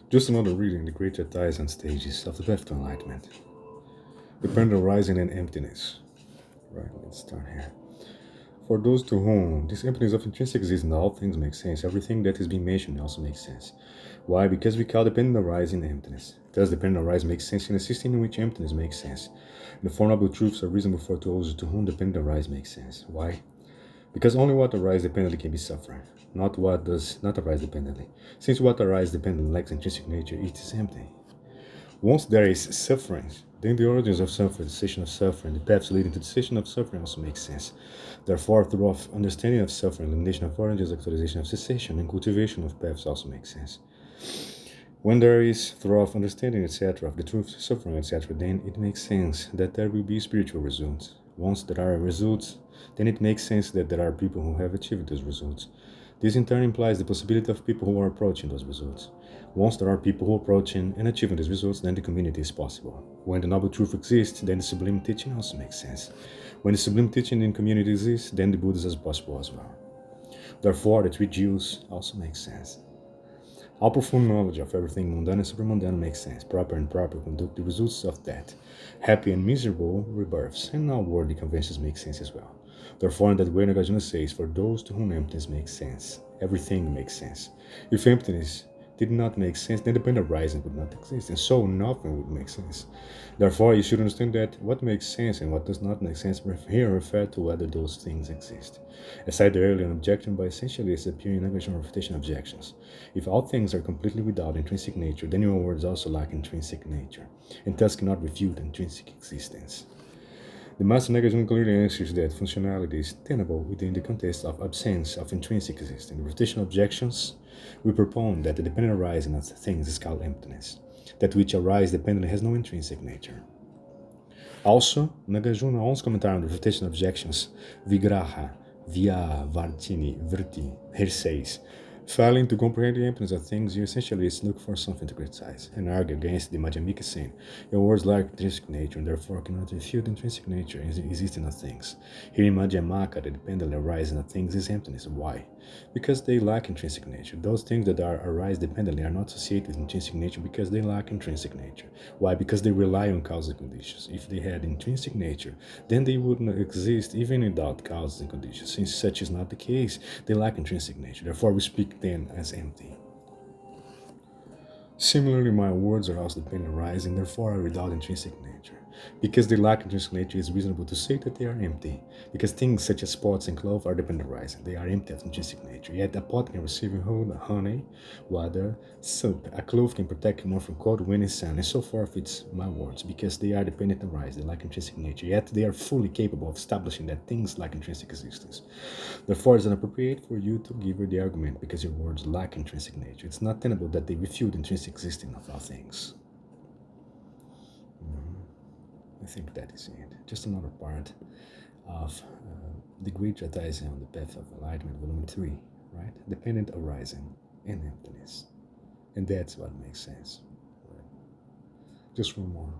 Just another reading the great Treatise and stages of the path to enlightenment. Dependent rising and emptiness. Right, let's start here. For those to whom this emptiness of intrinsic existence, all things make sense. Everything that is being mentioned also makes sense. Why? Because we call dependent arising emptiness. Thus, dependent arising makes sense in a system in which emptiness makes sense. The Four Noble Truths are reasonable for those to whom dependent arise makes sense. Why? Because only what arises dependently can be suffering, not what does not arise dependently. Since what arises dependently lacks intrinsic nature, it is empty. Once there is suffering, then the origins of suffering, the cessation of suffering, the paths leading to the cessation of suffering also make sense. Therefore, through understanding of suffering, elimination of origins, actualization of cessation, and cultivation of paths also make sense. When there is through understanding, etc., of the truth, suffering, etc., then it makes sense that there will be spiritual results. Once there are results, then it makes sense that there are people who have achieved those results. This in turn implies the possibility of people who are approaching those results. Once there are people who are approaching and achieving these results, then the community is possible. When the noble truth exists, then the sublime teaching also makes sense. When the sublime teaching in community exists, then the Buddhas are possible as well. Therefore, the three Jews also make sense. All profound knowledge of everything mundane and supermundane makes sense. Proper and proper conduct the results of that. Happy and miserable rebirths, and all worldly conventions make sense as well. Therefore, in that way, Nagarjuna says, for those to whom emptiness makes sense, everything makes sense. If emptiness did not make sense, then the point of rising would not exist, and so nothing would make sense. Therefore, you should understand that what makes sense and what does not make sense here refer to whether those things exist. As cited earlier, an objection by essentialists appear in Nagarjuna refutation objections. If all things are completely without intrinsic nature, then your words also lack intrinsic nature, and thus cannot refute intrinsic existence. The Master Nagarjuna clearly answers that functionality is tenable within the context of absence of intrinsic existence. In refutation objections, we propose that the dependent arising of things is called emptiness. That which arises dependently has no intrinsic nature. Also, Nagarjuna owns commentary on the refutation objections, Vigraha, Via, Vartini, Vrti, here says, failing to comprehend the emptiness of things, you essentially look for something to criticize and argue against the Madhyamika saying, your words lack intrinsic nature and therefore cannot refute intrinsic nature existing of things. Here in Madhyamaka, the dependently arising of things is emptiness. Why? Because they lack intrinsic nature. Those things that arise dependently are not associated with intrinsic nature because they lack intrinsic nature. Why? Because they rely on causal conditions. If they had intrinsic nature, then they wouldn't exist even without causes and conditions. Since such is not the case, they lack intrinsic nature. Therefore, we speak then as empty. Similarly, my words are also dependent arising, therefore are without intrinsic nature. Because they lack intrinsic nature, it is reasonable to say that they are empty. Because things such as pots and cloth are dependent arising, they are empty of intrinsic nature. Yet a pot can receive honey, water, soap. A cloth can protect one from cold, wind, and sun, and so forth. It's my words. Because they are dependent arising, they lack intrinsic nature. Yet they are fully capable of establishing that things lack intrinsic existence. Therefore, it's inappropriate for you to give her the argument because your words lack intrinsic nature. It's not tenable that they refute intrinsic existence of all things. I think that is it. Just another part of the great treatise on the path of enlightenment, volume 3, right? Dependent arising and emptiness. And that's what makes sense. Right? Just one more.